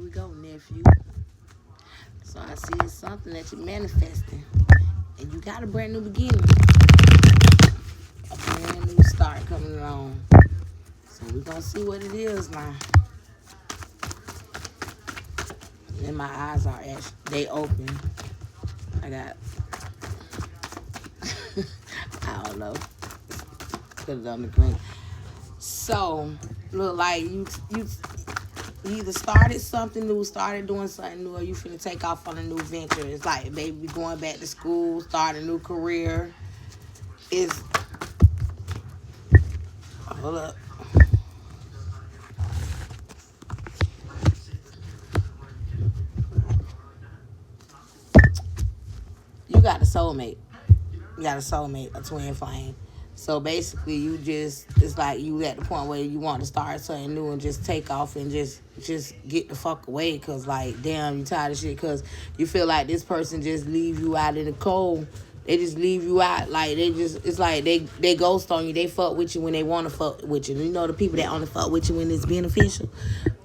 we go, nephew. So I see it's something that you're manifesting. And you got a brand new beginning. A brand new start coming along. So we're going to see what it is now. And my eyes are actually, they open. I got, I don't know. Put it on the green. So, look like you either started something new, started doing something new, or you finna take off on a new venture. It's like maybe going back to school, start a new career. It's, hold up. You got a soulmate. You got a soulmate, a twin flame. So basically, it's like you at the point where you want to start something new and just take off and just get the fuck away. Because, like, damn, you tired of shit. Because you feel like this person just leave you out in the cold. They just leave you out. Like, it's like they ghost on you. They fuck with you when they want to fuck with you. You know the people that only fuck with you when it's beneficial?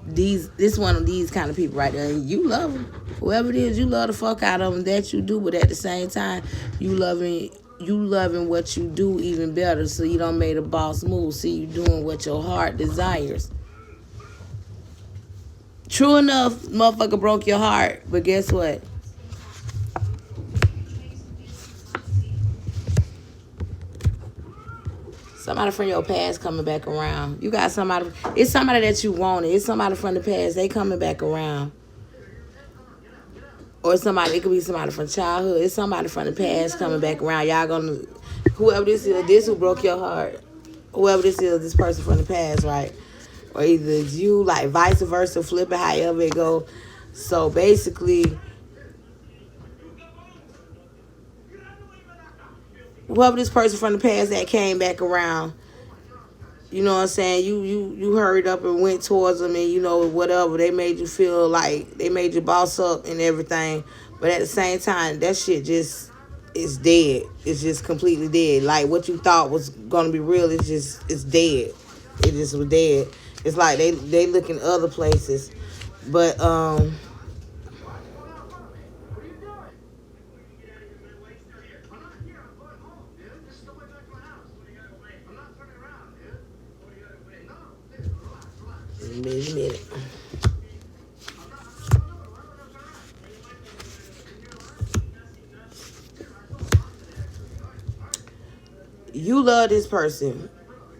This one of these kind of people right there. You love them. Whoever it is, you love the fuck out of them. That you do. But at the same time, you loving what you do even better, so you don't make a boss move. See, you doing what your heart desires. True enough, motherfucker broke your heart, but guess what? Somebody from your past coming back around. You got somebody. It's somebody that you wanted. It's somebody from the past. They coming back around. Or somebody, it could be somebody from childhood. It's somebody from the past coming back around. Y'all gonna, whoever this is, this who broke your heart. Whoever this is, this person from the past, right? Or either it's you, like vice versa, flip it however it go. So basically, whoever this person from the past that came back around, you know what I'm saying? You hurried up and went towards them, and you know whatever, they made you feel like they made you boss up and everything. But at the same time, that shit just is dead. It's just completely dead. Like what you thought was gonna be real, it's dead. It just was dead. It's like they look in other places, but minute. You love this person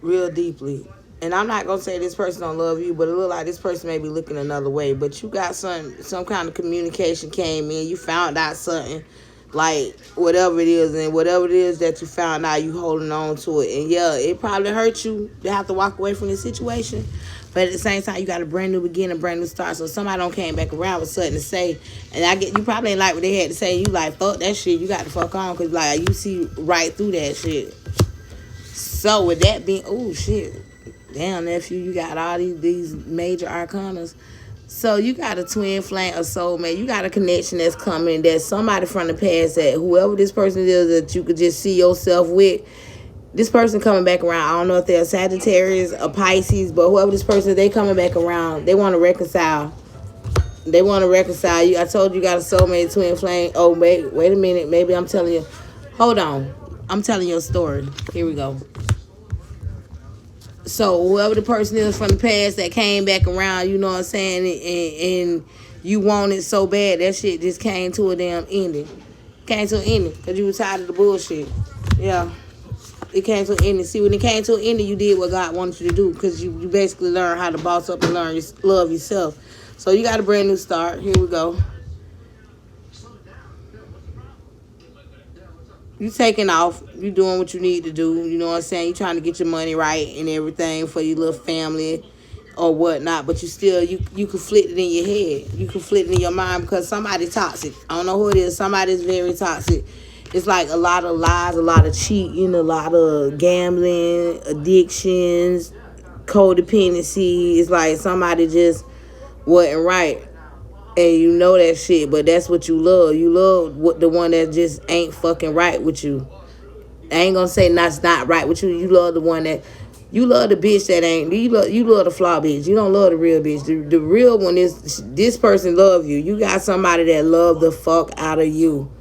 real deeply. And I'm not going to say this person don't love you, but it look like this person may be looking another way. But you got some kind of communication came in. You found out something, like whatever it is. And whatever it is that you found out, you holding on to it. And yeah, it probably hurt you to have to walk away from this situation. But at the same time, you got a brand new beginning, brand new start. So somebody don't came back around with something to say. And I get you probably ain't like what they had to say. You like, fuck that shit. You got to fuck on. Because like you see right through that shit. So with that being, oh shit, damn nephew, you got all these major arcanas. So you got a twin flame, a soulmate. You got a connection that's coming. That's somebody from the past that whoever this person is that you could just see yourself with. This person coming back around. I don't know if they're a Sagittarius, a Pisces, but whoever this person is, they coming back around. They want to reconcile. They want to reconcile you. I told you got a soulmate, twin flame. Oh, wait a minute. Maybe I'm telling you. Hold on. I'm telling you a story. Here we go. So whoever the person is from the past that came back around, you know what I'm saying, and you want it so bad, that shit just came to a damn ending. Came to an ending because you were tired of the bullshit. Yeah. It came to an ending. See, when it came to an ending, you did what God wanted you to do because you basically learned how to boss up and learn love yourself. So you got a brand new start. Here we go. You taking off. You doing what you need to do. You know what I'm saying? You trying to get your money right and everything for your little family or whatnot. But you still, you conflict it in your head. You conflict it in your mind because somebody toxic. I don't know who it is. Somebody's very toxic. It's like a lot of lies, a lot of cheating, a lot of gambling, addictions, codependency. It's like somebody just wasn't right. And you know that shit, but that's what you love. You love what the one that just ain't fucking right with you. I ain't gonna say that's not right with you. You love the one that You love the bitch that ain't you love the flaw bitch. You don't love the real bitch. The real one is this person love you. You got somebody that love the fuck out of you.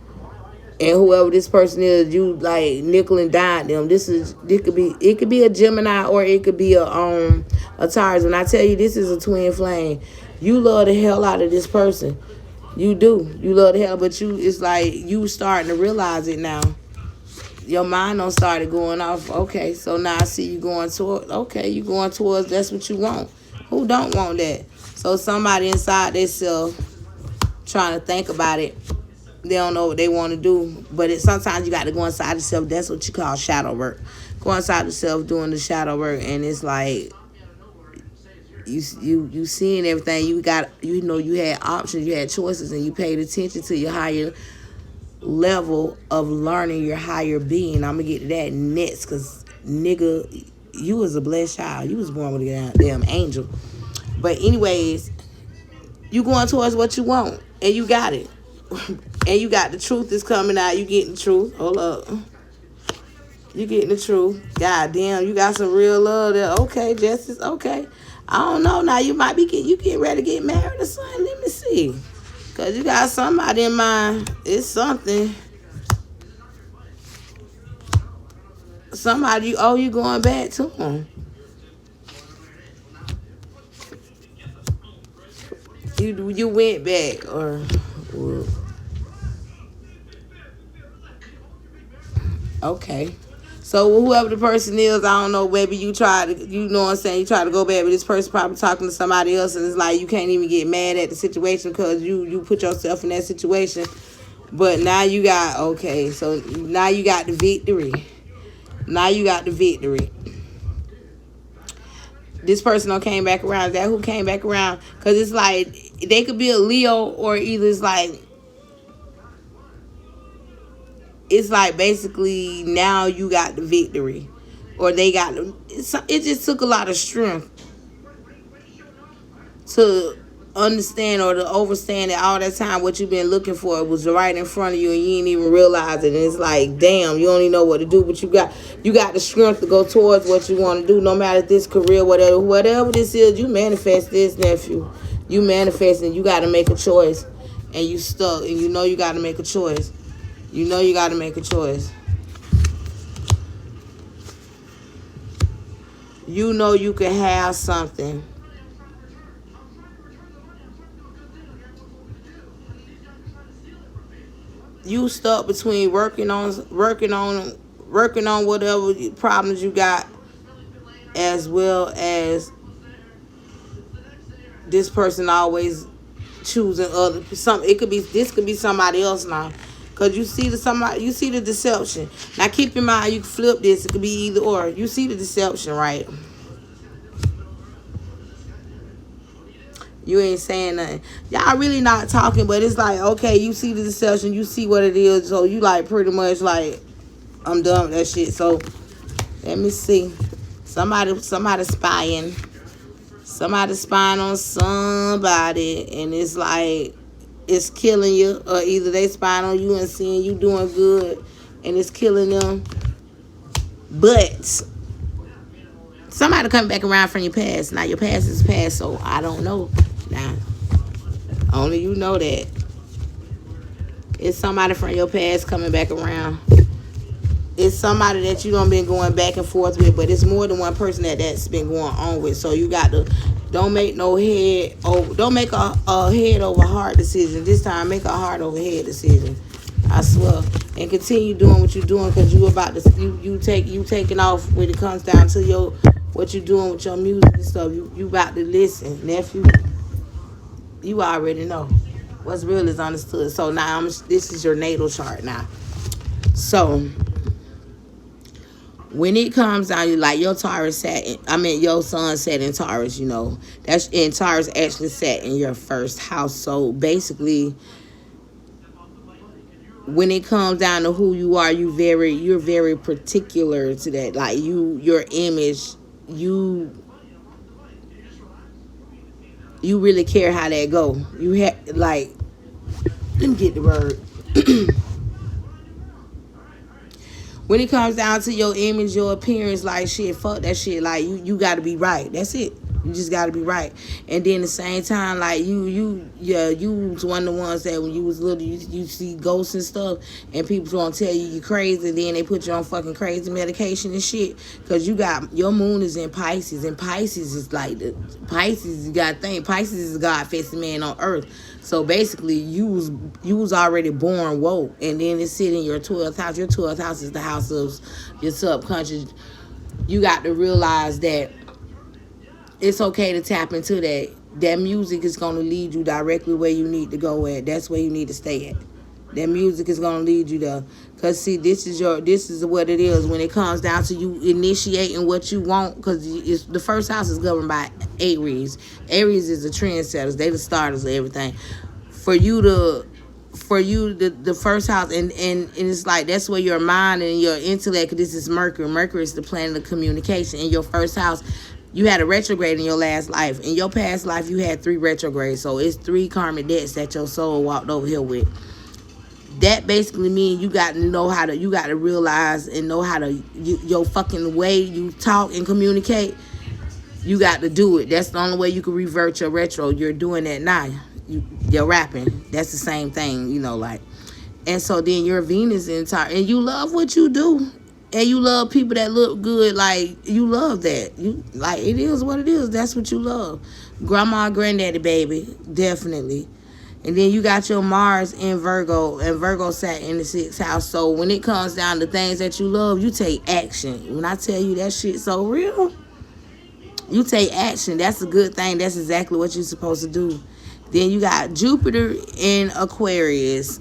And whoever this person is, you like nickel and dime them. It could be a Gemini or it could be a Taurus. When I tell you this is a twin flame, you love the hell out of this person. You do. You love the hell, but it's like you starting to realize it now. Your mind don't started going off. Okay, so now I see you going toward. Okay, you going towards. That's what you want. Who don't want that? So somebody inside themselves trying to think about it. They don't know what they want to do, but sometimes you got to go inside yourself. That's what you call shadow work. Go inside yourself doing the shadow work, and it's like you seeing everything. You got you had options, you had choices, and you paid attention to your higher level of learning, your higher being. I'm gonna get to that next, cause nigga, you was a blessed child. You was born with a damn angel. But anyways, you going towards what you want, and you got it. And you got the truth is coming out. You getting the truth. Hold up. You getting the truth. God damn, you got some real love there. Okay, Justice. Okay. I don't know. Now you might be getting ready to get married or something. Let me see. Cause you got somebody in mind. It's something. Somebody you going back to them. You went back or okay. So whoever the person is, I don't know, maybe you try to, you know what I'm saying, you try to go back, but this person probably talking to somebody else, and it's like you can't even get mad at the situation because you put yourself in that situation. But now you got, okay, so now you got the victory. Now you got the victory. This person don't came back around. Is that who came back around? Because it's like, they could be a Leo, or either it's like basically now you got the victory, or they got it just took a lot of strength to understand or to overstand that all that time what you've been looking for was right in front of you, and you didn't even realize it. And it's like, damn, you don't even know what to do, but you got the strength to go towards what you want to do, no matter this career, whatever this is. You manifest this, nephew. You manifest, and you got to make a choice, and you stuck, and you know you got to make a choice. You know you got to make a choice. You know you can have something. You stuck between working on whatever problems you got, as well as this person always choosing other this could be somebody else now. Cause you see the deception. Now keep in mind, you can flip this. It could be either or. You see the deception, right? You ain't saying nothing. Y'all really not talking, but it's like, okay, you see the deception, you see what it is, so you like pretty much like, I'm done with that shit. So let me see. Somebody spying. Somebody spying on somebody, and it's like it's killing you, or either they spying on you and seeing you doing good and it's killing them. But somebody coming back around from your past. Now your past is past, so I don't know. Now only you know that. It's somebody from your past coming back around. It's somebody that you don't been going back and forth with, but it's more than one person that's been going on with. So you got to don't make a head over heart decision. This time make a heart over head decision. I swear. And continue doing what you're doing, because you about to you taking off when it comes down to what you're doing with your music and stuff. You about to listen, nephew. You already know. What's real is understood. So now this is your natal chart now. So when it comes down, like your Taurus your sun sat in Taurus, and Taurus actually sat in your first house. So basically, when it comes down to who you are, you're very particular to that. Like your image, you really care how that go. You have let me get the word. when it comes down to your image, your appearance, like shit, fuck that shit. Like you gotta be right. That's it. You just gotta be right. And then at the same time, like you was one of the ones that when you was little, you see ghosts and stuff, and people gonna tell you crazy. And then they put you on fucking crazy medication and shit, cause you got your moon is in Pisces, and Pisces is like the Pisces. You gotta think Pisces is God facing man on earth. So basically, you was already born woke, and then it's sitting in your 12th house. Your 12th house is the house of your subconscious. You got to realize that it's okay to tap into that. That music is going to lead you directly where you need to go at. That's where you need to stay at. That music is going to lead you there. Because, see, this is what it is when it comes down to you initiating what you want. Because the first house is governed by Aries. Aries is the trendsetters. They the starters of everything. For you, the first house, and it's like that's where your mind and your intellect, this is Mercury. Mercury is the planet of communication. In your first house, you had a retrograde in your last life. In your past life, you had 3 retrogrades. So it's 3 karmic debts that your soul walked over here with. That basically means you got to realize and know how to, your fucking way you talk and communicate, you got to do it. That's the only way you can revert your retro. You're doing that now. You're rapping. That's the same thing, like. And so then your Venus entire, and you love what you do. And you love people that look good, like, you love that. You like, it is what it is. That's what you love. Grandma, granddaddy, baby, definitely. And then you got your Mars in Virgo, and Virgo sat in the 6th house. So when it comes down to things that you love, you take action. When I tell you that shit so real, you take action. That's a good thing. That's exactly what you're supposed to do. Then you got Jupiter in Aquarius,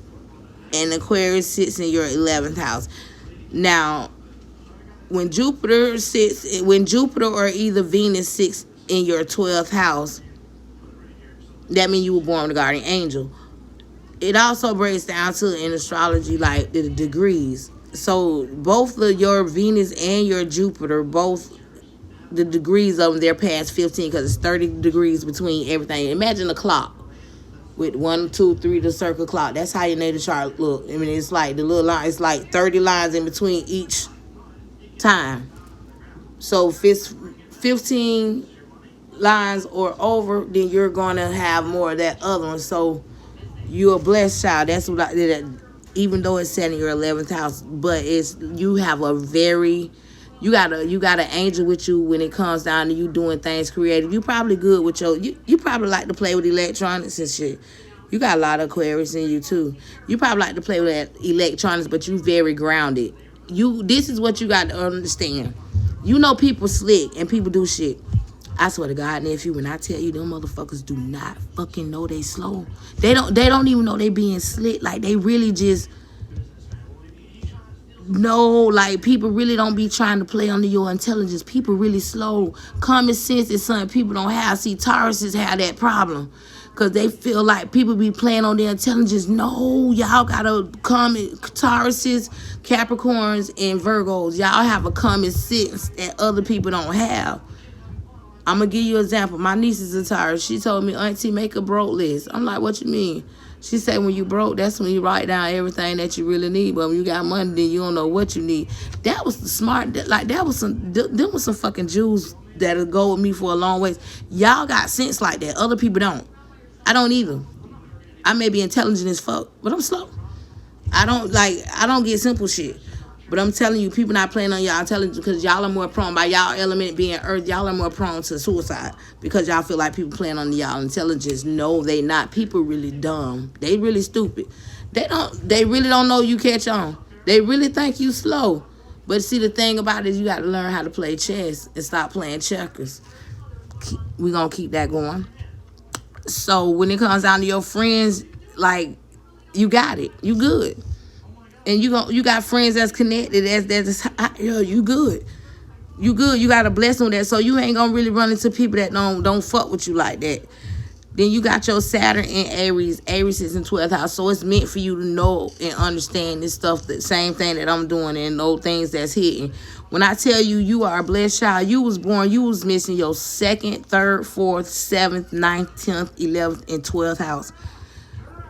and Aquarius sits in your 11th house. Now, when Jupiter or either Venus sits in your 12th house, that means you were born with a guardian angel. It also breaks down to, in astrology, like the degrees. So both of your Venus and your Jupiter, both the degrees of them, they're past 15, because it's 30 degrees between everything. Imagine a clock with 1, 2, 3, the circle clock. That's how your natal chart look. I mean, it's like the little line. It's like 30 lines in between each time. So if it's 15 lines or over, then you're going to have more of that other one. So you're a blessed child. That's what I did. Even though it's set in your 11th house, but you have a very, you got an angel with you when it comes down to you doing things creative. You probably good with you probably like to play with electronics and shit. You got a lot of Aquarius in you too. You probably like to play with electronics, but you very grounded. This is what you got to understand. People slick and people do shit. I swear to God, nephew, when I tell you them motherfuckers do not fucking know they slow. They don't even know they being slick. Like, they really just know, like, people really don't be trying to play under your intelligence. People really slow. Common sense is something people don't have. See, Tauruses have that problem, because they feel like people be playing on their intelligence. No, y'all got a common, Tauruses, Capricorns, and Virgos, y'all have a common sense that other people don't have. I'm going to give you an example. My niece is a Taurus. She told me, Auntie, make a broke list. I'm like, what you mean? She said, when you broke, that's when you write down everything that you really need. But when you got money, then you don't know what you need. That was the smart, like, them was some fucking Jews that'll go with me for a long ways. Y'all got sense like that. Other people don't. I don't either. I may be intelligent as fuck, but I'm slow. I don't get simple shit. But I'm telling you, people not playing on y'all intelligence, because y'all are more prone, by y'all element being earth, y'all are more prone to suicide, because y'all feel like people playing on y'all intelligence. No, they not. People really dumb. They really stupid. They really don't know you catch on. They really think you slow. But see, the thing about it is you got to learn how to play chess and stop playing checkers. We're going to keep that going. So when it comes down to your friends, like, you got it. You good. And you got friends that's connected, you good. You good. You got a blessing with that. So you ain't gonna really run into people that don't fuck with you like that. Then you got your Saturn in Aries. Aries is in 12th house. So it's meant for you to know and understand this stuff, the same thing that I'm doing, and know things that's hitting. When I tell you you are a blessed child, you was missing your 2nd, 3rd, 4th, 7th, 9th, 10th, 11th, and 12th house.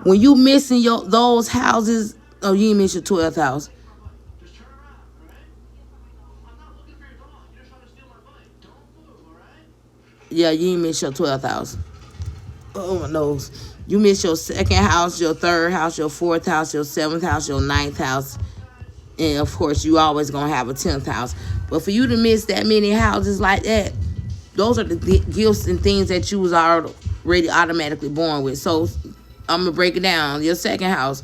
When you missing those houses, oh, you ain't miss your 12th house. Yeah, you ain't miss your 12th house. Oh my nose. You miss your second house, your third house, your fourth house, your seventh house, your ninth house. And of course, you always gonna have a 10th house. But for you to miss that many houses like that, those are the gifts and things that you was already automatically born with. So I'm gonna break it down. Your second house.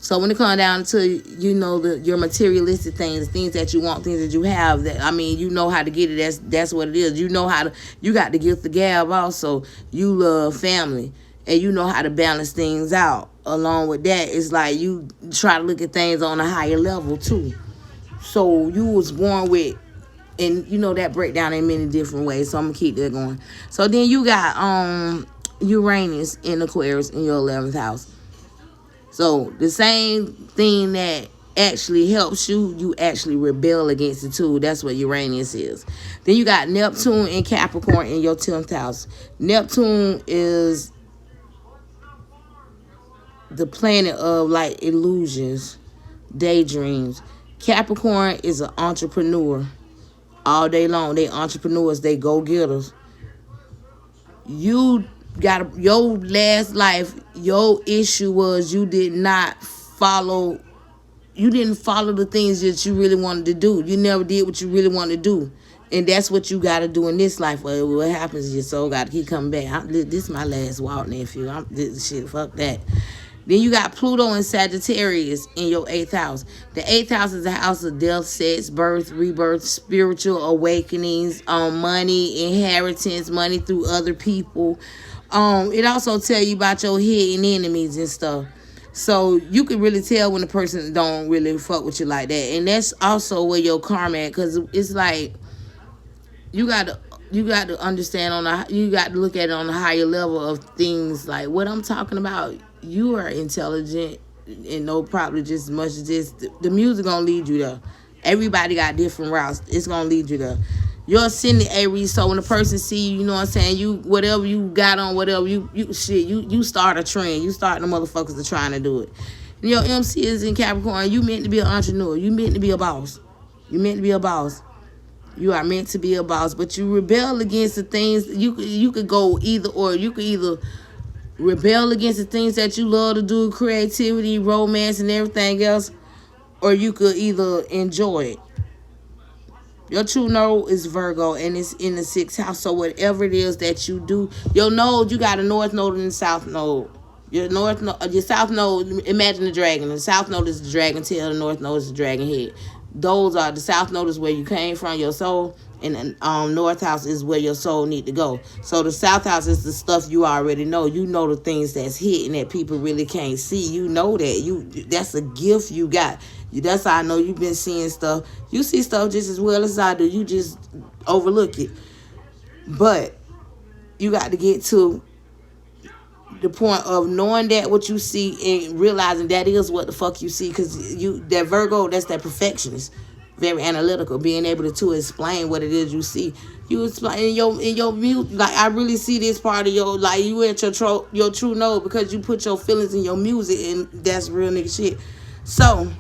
So when it comes down to, you know, your materialistic things, things that you want, things that you have, that, I mean, you know how to get it. That's what it is. You know how to, you got the gift of gab also. You love family, and you know how to balance things out. Along with that, it's like you try to look at things on a higher level too. So you was born with, and you know that breakdown in many different ways. So I'm gonna keep that going. So then you got Uranus in Aquarius in your 11th house. So the same thing that actually helps you, you actually rebel against it too. That's what Uranus is. Then you got Neptune and Capricorn in your 10th house. Neptune is the planet of like illusions, daydreams. Capricorn is an entrepreneur. All day long, they entrepreneurs, they go-getters. You got your last life, your issue was you didn't follow the things that you really wanted to do. You never did what you really wanted to do. And that's what you got to do in this life. What happens is your soul got to keep coming back. This is my last walk, nephew. Fuck that. Then you got Pluto and Sagittarius in your 8th house. The 8th house is a house of death, sex, birth, rebirth, spiritual awakenings, money, inheritance, money through other people. It also tell you about your hidden enemies and stuff. So you can really tell when the person don't really fuck with you like that. And that's also where your karma at, because it's like you got to understand you got to look at it on a higher level of things. Like what I'm talking about, you are intelligent and know probably just as much as this. The music gonna lead you there. Everybody got different routes. It's gonna lead you there. You're ascendant Aries, so when a person see you, you know what I'm saying, you whatever you got on, whatever you start a trend. You start the motherfuckers that trying to do it. And your MC is in Capricorn. You meant to be an entrepreneur. You meant to be a boss. You meant to be a boss. You are meant to be a boss, but you rebel against the things. You could go either or. You could either rebel against the things that you love to do, creativity, romance, and everything else, or you could either enjoy it. Your true node is Virgo, and it's in the 6th house. So whatever it is that you do, your node, you got a north node and a south node. Your south node, imagine the dragon. The south node is the dragon tail, the north node is the dragon head. Those are, the south node is where you came from, your soul, and the north house is where your soul need to go. So the south house is the stuff you already know. You know the things that's hidden that people really can't see. You know that. That's a gift you got. That's how I know you've been seeing stuff. You see stuff just as well as I do. You just overlook it. But you got to get to the point of knowing that what you see and realizing that is what the fuck you see, because that Virgo, that's that perfectionist, very analytical, being able to explain what it is you see. You explain in your music, like I really see this part of your, like you at your true node because you put your feelings in your music, and that's real nigga shit. So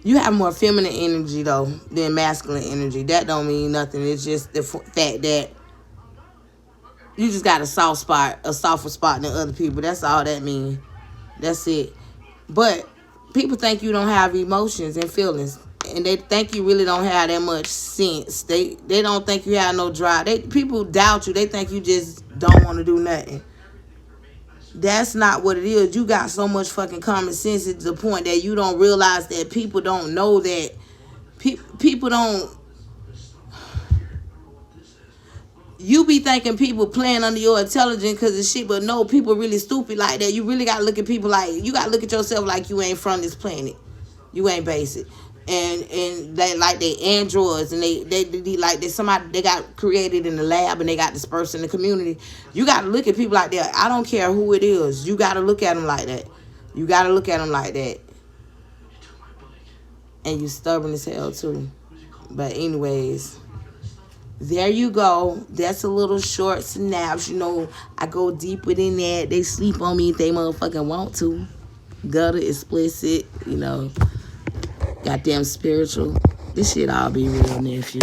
you have more feminine energy though than masculine energy. That don't mean nothing. It's just the fact that you just got a softer spot than other people. That's all that means. That's it. But people think you don't have emotions and feelings, and they think you really don't have that much sense. They don't think you have no drive. People doubt you. They think you just don't want to do nothing. That's not what it is. You got so much fucking common sense to the point that you don't realize that people don't know that. People don't. You be thinking people playing under your intelligence because of shit, but no, people really stupid like that. You really got to look at people like, you got to look at yourself like you ain't from this planet. You ain't basic. And they like they androids, and they like they somebody they got created in the lab and they got dispersed in the community. You got to look at people like that. I don't care who it is. You got to look at them like that. You got to look at them like that. And you stubborn as hell too. But anyways, there you go. That's a little short synapse. You know, I go deeper than that. They sleep on me if they motherfucking want to. Gutter, explicit, you know. Goddamn spiritual. This shit all be real, nephew.